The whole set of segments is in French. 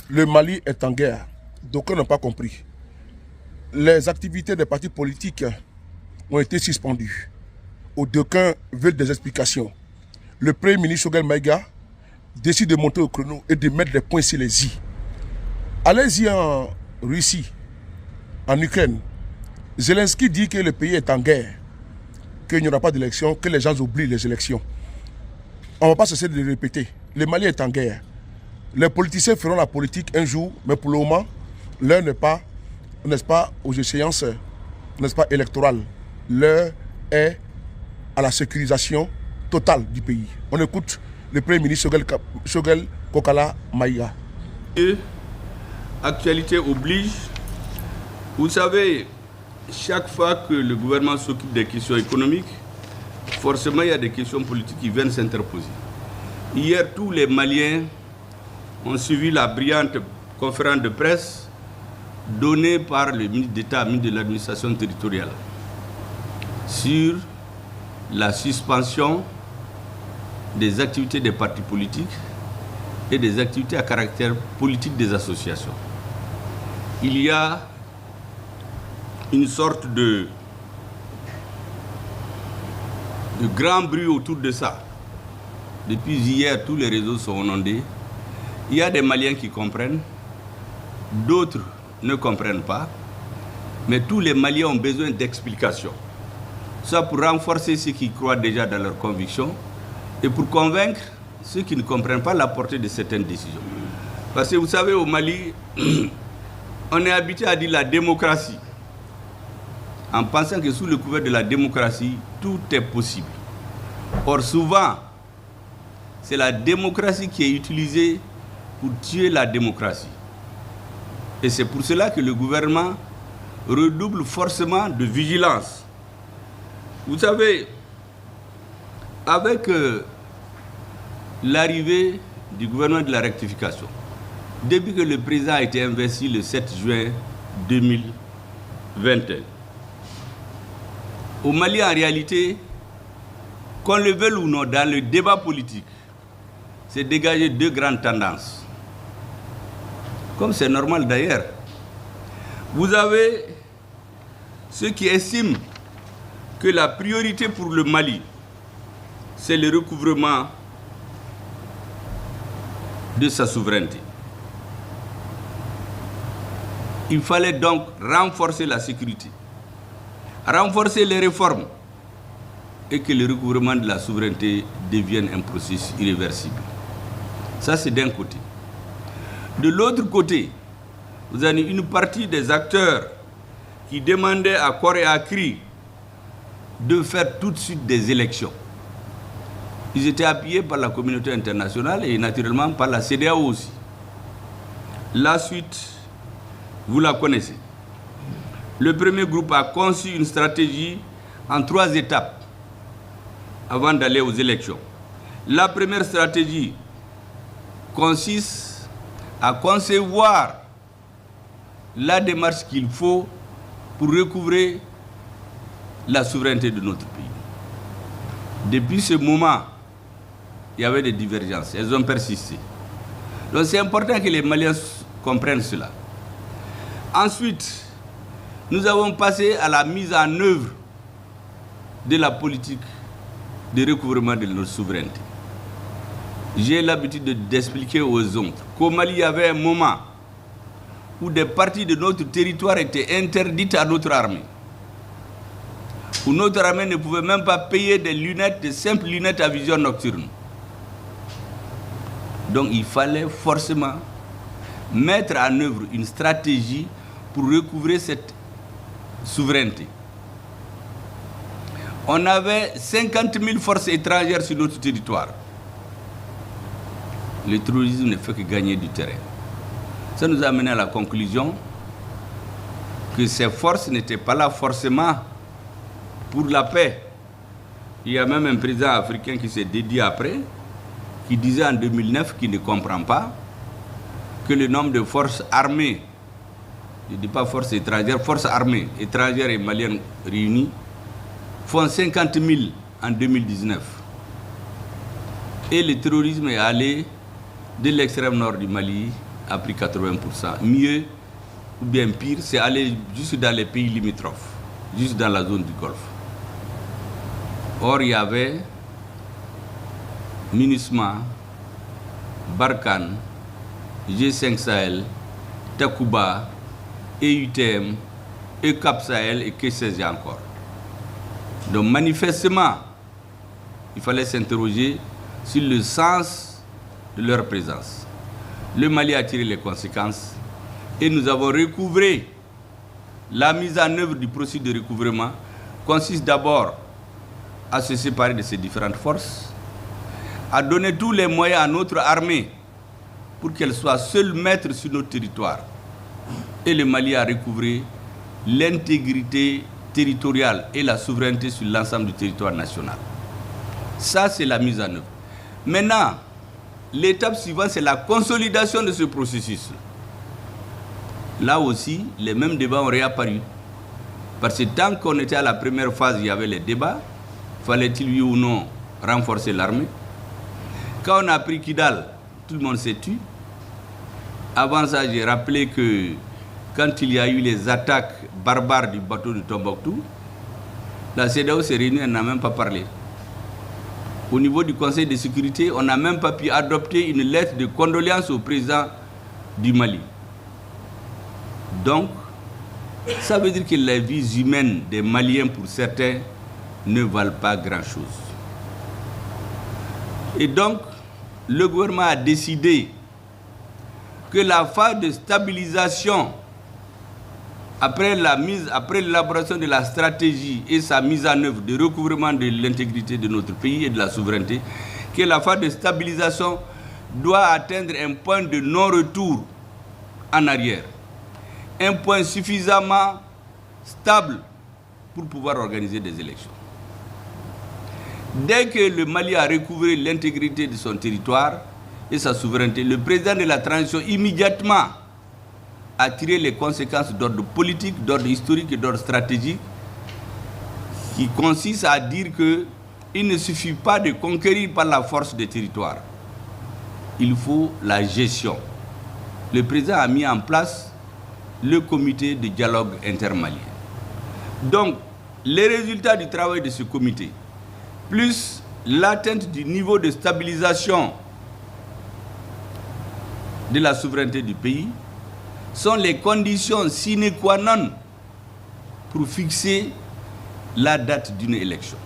Le Mali est en guerre. D'aucuns n'ont pas compris. Les activités des partis politiques ont été suspendues. D'aucuns veulent des explications. Le Premier ministre Choguel Maïga décide de monter au chrono et de mettre des points sur les i. Allez-y en Russie, en Ukraine. Zelensky dit que le pays est en guerre, qu'il n'y aura pas d'élection, que les gens oublient les élections. On ne va pas cesser de le répéter. Le Mali est en guerre. Les politiciens feront la politique un jour, mais pour le moment, l'heure n'est pas, n'est-ce pas, aux échéances, n'est-ce pas, électorales. L'heure est à la sécurisation totale du pays. On écoute le Premier ministre Choguel Kokala Maïga. Actualité oblige. Vous savez, chaque fois que le gouvernement s'occupe des questions économiques, forcément il y a des questions politiques qui viennent s'interposer. Hier, tous les Maliens ont suivi la brillante conférence de presse donnée par le ministre d'État, ministre de l'administration territoriale, sur la suspension des activités des partis politiques et des activités à caractère politique des associations. Il y a une sorte de grand bruit autour de ça. Depuis hier, tous les réseaux sont inondés. Il y a des Maliens qui comprennent, d'autres ne comprennent pas, mais tous les Maliens ont besoin d'explications. Ça pour renforcer ceux qui croient déjà dans leurs convictions et pour convaincre ceux qui ne comprennent pas la portée de certaines décisions. Parce que vous savez, au Mali, on est habitué à dire la démocratie, en pensant que sous le couvert de la démocratie, tout est possible. Or, souvent, c'est la démocratie qui est utilisée pour tuer la démocratie. Et c'est pour cela que le gouvernement redouble forcément de vigilance. Vous savez, avec l'arrivée du gouvernement de la rectification, depuis que le président a été investi le 7 juin 2021, au Mali, en réalité, qu'on le veuille ou non, dans le débat politique, c'est dégager deux grandes tendances. Comme c'est normal d'ailleurs. Vous avez ceux qui estiment que la priorité pour le Mali, c'est le recouvrement de sa souveraineté. Il fallait donc renforcer la sécurité, renforcer les réformes et que le recouvrement de la souveraineté devienne un processus irréversible. Ça, c'est d'un côté. De l'autre côté, vous avez une partie des acteurs qui demandaient à corps et à cri de faire tout de suite des élections. Ils étaient appuyés par la communauté internationale et naturellement par la CEDEAO aussi. La suite, vous la connaissez. Le premier groupe a conçu une stratégie en 3 étapes avant d'aller aux élections. La première stratégie consiste à concevoir la démarche qu'il faut pour recouvrer la souveraineté de notre pays. Depuis ce moment, il y avait des divergences. Elles ont persisté. Donc c'est important que les Maliens comprennent cela. Ensuite, nous avons passé à la mise en œuvre de la politique de recouvrement de notre souveraineté. J'ai l'habitude d'expliquer aux autres qu'au Mali, il y avait un moment où des parties de notre territoire étaient interdites à notre armée. Où notre armée ne pouvait même pas payer des lunettes, de simples lunettes à vision nocturne. Donc il fallait forcément mettre en œuvre une stratégie pour recouvrer cette souveraineté. On avait 50 000 forces étrangères sur notre territoire. Le terrorisme ne fait que gagner du terrain. Ça nous a amené à la conclusion que ces forces n'étaient pas là forcément pour la paix. Il y a même un président africain qui s'est dédié après, qui disait en 2009 qu'il ne comprend pas que le nombre de forces armées, je ne dis pas forces étrangères, forces armées étrangères et maliennes réunies, font 50 000 en 2019. Et le terrorisme est allé de l'extrême nord du Mali a pris 80%. Mieux ou bien pire, c'est aller juste dans les pays limitrophes, juste dans la zone du Golfe. Or, il y avait MINUSMA, Barkhane, G5 Sahel, Takuba, EUTM, ECAP Sahel et que sais-je encore. Donc manifestement, il fallait s'interroger sur le sens de leur présence. Le Mali a tiré les conséquences et nous avons recouvré. La mise en œuvre du processus de recouvrement consiste d'abord à se séparer de ces différentes forces, à donner tous les moyens à notre armée pour qu'elle soit seule maître sur notre territoire. Et le Mali a recouvré l'intégrité territoriale et la souveraineté sur l'ensemble du territoire national. Ça, c'est la mise en œuvre. Maintenant, l'étape suivante, c'est la consolidation de ce processus. Là aussi, les mêmes débats ont réapparu. Parce que tant qu'on était à la première phase, il y avait les débats. Fallait-il, oui ou non, renforcer l'armée? Quand on a pris Kidal, tout le monde s'est tué. Avant ça, j'ai rappelé que quand il y a eu les attaques barbares du bateau de Tombouctou, la CEDEAO s'est réunie, elle n'a même pas parlé. Au niveau du Conseil de sécurité, on n'a même pas pu adopter une lettre de condoléances au président du Mali. Donc, ça veut dire que les vies humaines des Maliens, pour certains, ne valent pas grand-chose. Et donc, le gouvernement a décidé que la phase de stabilisation, après l'élaboration de la stratégie et sa mise en œuvre de recouvrement de l'intégrité de notre pays et de la souveraineté, que la phase de stabilisation doit atteindre un point de non-retour en arrière. Un point suffisamment stable pour pouvoir organiser des élections. Dès que le Mali a recouvré l'intégrité de son territoire et sa souveraineté, le président de la transition immédiatement a tiré les conséquences d'ordre politique, d'ordre historique et d'ordre stratégique, qui consiste à dire qu'il ne suffit pas de conquérir par la force des territoires. Il faut la gestion. Le président a mis en place le comité de dialogue intermalien. Donc, les résultats du travail de ce comité, plus l'atteinte du niveau de stabilisation de la souveraineté du pays, sont les conditions sine qua non pour fixer la date d'une élection.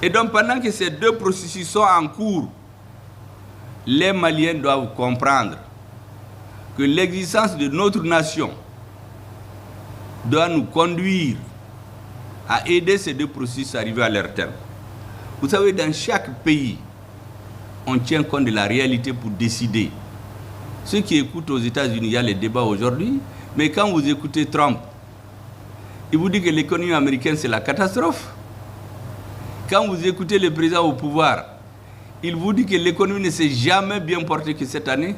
Et donc, pendant que ces deux processus sont en cours, les Maliens doivent comprendre que l'existence de notre nation doit nous conduire à aider ces deux processus à arriver à leur terme. Vous savez, dans chaque pays, on tient compte de la réalité pour décider. Ceux qui écoutent aux États-Unis, il y a les débats aujourd'hui, mais quand vous écoutez Trump, il vous dit que l'économie américaine, c'est la catastrophe. Quand vous écoutez le président au pouvoir, il vous dit que l'économie ne s'est jamais bien portée que cette année.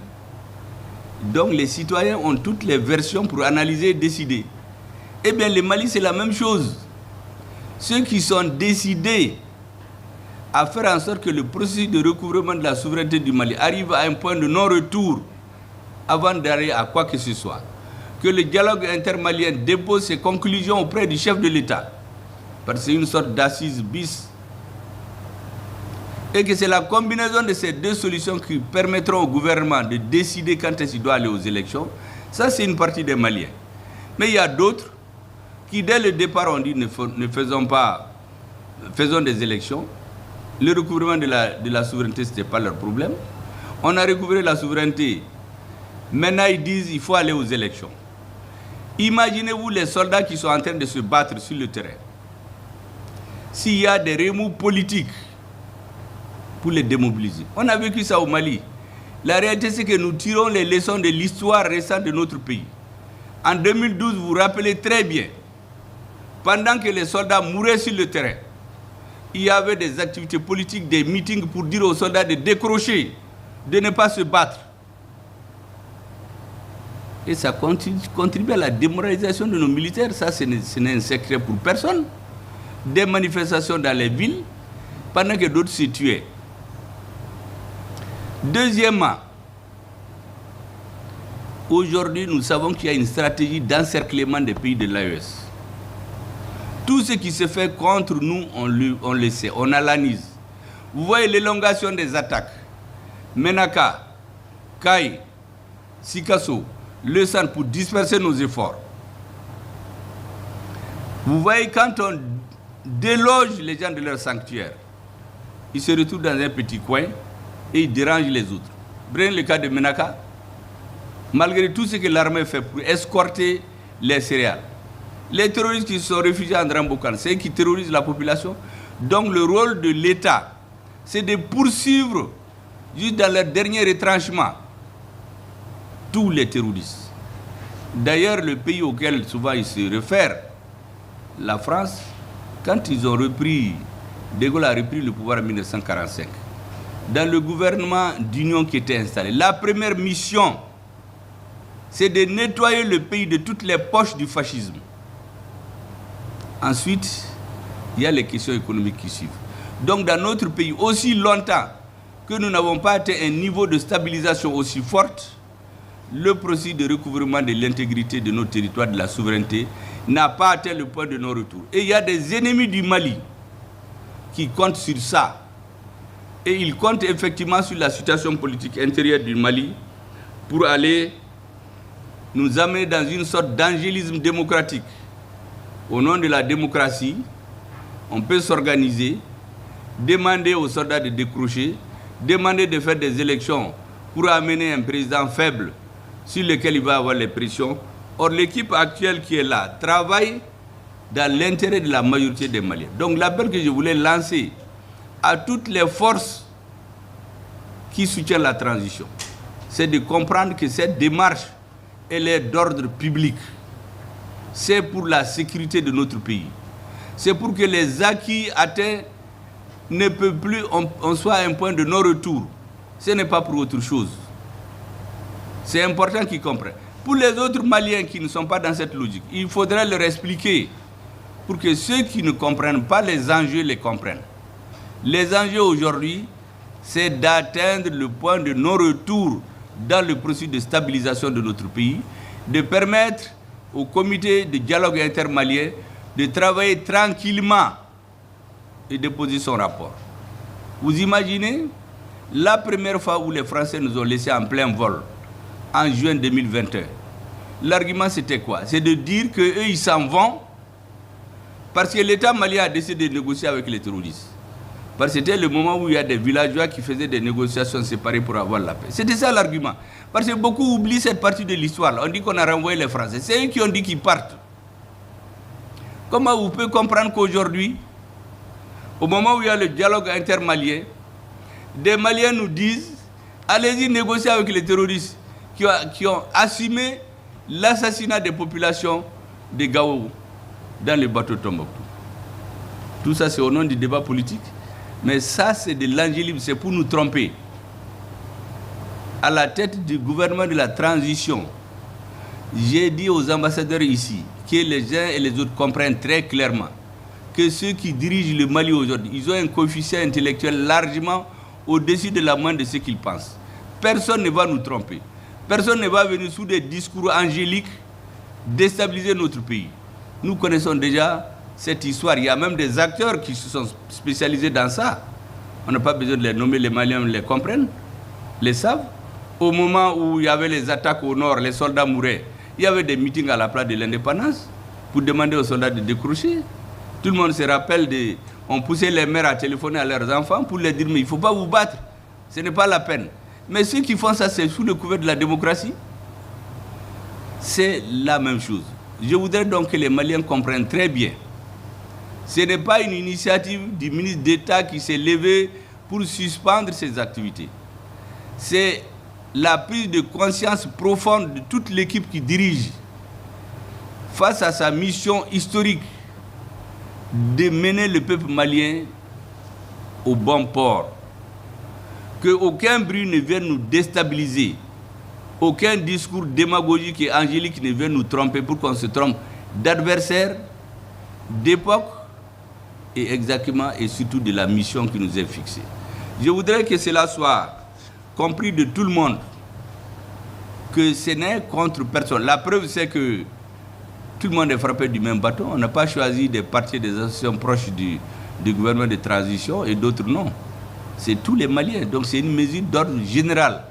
Donc les citoyens ont toutes les versions pour analyser et décider. Eh bien, le Mali, c'est la même chose. Ceux qui sont décidés à faire en sorte que le processus de recouvrement de la souveraineté du Mali arrive à un point de non-retour avant d'arriver à quoi que ce soit. Que le dialogue intermalien dépose ses conclusions auprès du chef de l'État. Parce que c'est une sorte d'assise bis. Et que c'est la combinaison de ces deux solutions qui permettront au gouvernement de décider quand est-ce qu'il doit aller aux élections. Ça, c'est une partie des Maliens. Mais il y a d'autres qui, dès le départ, ont dit faisons des élections. Le recouvrement de la souveraineté, ce n'était pas leur problème. On a recouvré la souveraineté. Maintenant, ils disent qu'il faut aller aux élections. Imaginez-vous les soldats qui sont en train de se battre sur le terrain. S'il y a des remous politiques pour les démobiliser. On a vécu ça au Mali. La réalité, c'est que nous tirons les leçons de l'histoire récente de notre pays. En 2012, vous vous rappelez très bien, pendant que les soldats mouraient sur le terrain, il y avait des activités politiques, des meetings pour dire aux soldats de décrocher, de ne pas se battre. Et ça contribue à la démoralisation de nos militaires. Ça, ce n'est un secret pour personne. Des manifestations dans les villes, pendant que d'autres se tuaient. Deuxièmement, Aujourd'hui, nous savons qu'il y a une stratégie d'encerclement des pays de l'AES. Tout ce qui se fait contre nous, on le sait, on analyse. Vous voyez l'élongation des attaques. Menaka, Kai, Sikasso, le centre pour disperser nos efforts. Vous voyez, quand on déloge les gens de leur sanctuaire, ils se retrouvent dans un petit coin et ils dérangent les autres. Prenez le cas de Menaka. Malgré tout ce que l'armée fait pour escorter les céréales, les terroristes qui se sont réfugiés en Drambokan, c'est eux qui terrorisent la population. Donc le rôle de l'État, c'est de poursuivre, juste dans leur dernier retranchement, tous les terroristes. D'ailleurs, le pays auquel souvent ils se réfèrent, la France, quand ils ont repris, De Gaulle a repris le pouvoir en 1945, dans le gouvernement d'union qui était installé, la première mission, c'est de nettoyer le pays de toutes les poches du fascisme. Ensuite, il y a les questions économiques qui suivent. Donc dans notre pays, aussi longtemps que nous n'avons pas atteint un niveau de stabilisation aussi forte, le processus de recouvrement de l'intégrité de nos territoires, de la souveraineté, n'a pas atteint le point de non-retour. Et il y a des ennemis du Mali qui comptent sur ça. Et ils comptent effectivement sur la situation politique intérieure du Mali pour aller nous amener dans une sorte d'angélisme démocratique. Au nom de la démocratie, on peut s'organiser, demander aux soldats de décrocher, demander de faire des élections pour amener un président faible sur lequel il va avoir les pressions. Or, l'équipe actuelle qui est là travaille dans l'intérêt de la majorité des Maliens. Donc, l'appel que je voulais lancer à toutes les forces qui soutiennent la transition, c'est de comprendre que cette démarche, elle est d'ordre public. C'est pour la sécurité de notre pays. C'est pour que les acquis atteints ne peuvent plus, on soit à un point de non-retour. Ce n'est pas pour autre chose. C'est important qu'ils comprennent. Pour les autres Maliens qui ne sont pas dans cette logique, il faudrait leur expliquer pour que ceux qui ne comprennent pas les enjeux les comprennent. Les enjeux aujourd'hui, c'est d'atteindre le point de non-retour dans le processus de stabilisation de notre pays, de permettre au comité de dialogue intermalien de travailler tranquillement et de poser son rapport. Vous imaginez la première fois où les Français nous ont laissés en plein vol, en juin 2021. L'argument c'était quoi? C'est de dire qu'eux ils s'en vont parce que l'État malien a décidé de négocier avec les terroristes. Parce que c'était le moment où il y a des villageois qui faisaient des négociations séparées pour avoir la paix. C'était ça l'argument. Parce que beaucoup oublient cette partie de l'histoire. On dit qu'on a renvoyé les Français. C'est eux qui ont dit qu'ils partent. Comment vous pouvez comprendre qu'aujourd'hui, au moment où il y a le dialogue intermalien, des Maliens nous disent allez-y négocier avec les terroristes qui ont assumé l'assassinat des populations de Gao dans le bateau Tombouctou. Tout ça, c'est au nom du débat politique. Mais ça, c'est de l'angélisme, c'est pour nous tromper. À la tête du gouvernement de la transition, j'ai dit aux ambassadeurs ici que les uns et les autres comprennent très clairement que ceux qui dirigent le Mali aujourd'hui, ils ont un coefficient intellectuel largement au-dessus de la moyenne de ce qu'ils pensent. Personne ne va nous tromper. Personne ne va venir sous des discours angéliques déstabiliser notre pays. Nous connaissons déjà cette histoire. Il y a même des acteurs qui se sont spécialisés dans ça. On n'a pas besoin de les nommer, les Maliens les comprennent, les savent. Au moment où il y avait les attaques au nord, les soldats mouraient, il y avait des meetings à la place de l'indépendance pour demander aux soldats de décrocher. Tout le monde se rappelle, on poussait les mères à téléphoner à leurs enfants pour leur dire mais il ne faut pas vous battre, ce n'est pas la peine. Mais ceux qui font ça, c'est sous le couvert de la démocratie. C'est la même chose. Je voudrais donc que les Maliens comprennent très bien. Ce n'est pas une initiative du ministre d'État qui s'est levé pour suspendre ses activités. C'est la prise de conscience profonde de toute l'équipe qui dirige face à sa mission historique de mener le peuple malien au bon port. Qu'aucun bruit ne vienne nous déstabiliser, aucun discours démagogique et angélique ne vienne nous tromper pour qu'on se trompe d'adversaire, d'époque et exactement et surtout de la mission qui nous est fixée. Je voudrais que cela soit compris de tout le monde. que ce n'est contre personne. La preuve, c'est que tout le monde est frappé du même bâton. On n'a pas choisi des partis, des associations proches du gouvernement de transition et d'autres non. C'est tous les Maliens. Donc c'est une mesure d'ordre général.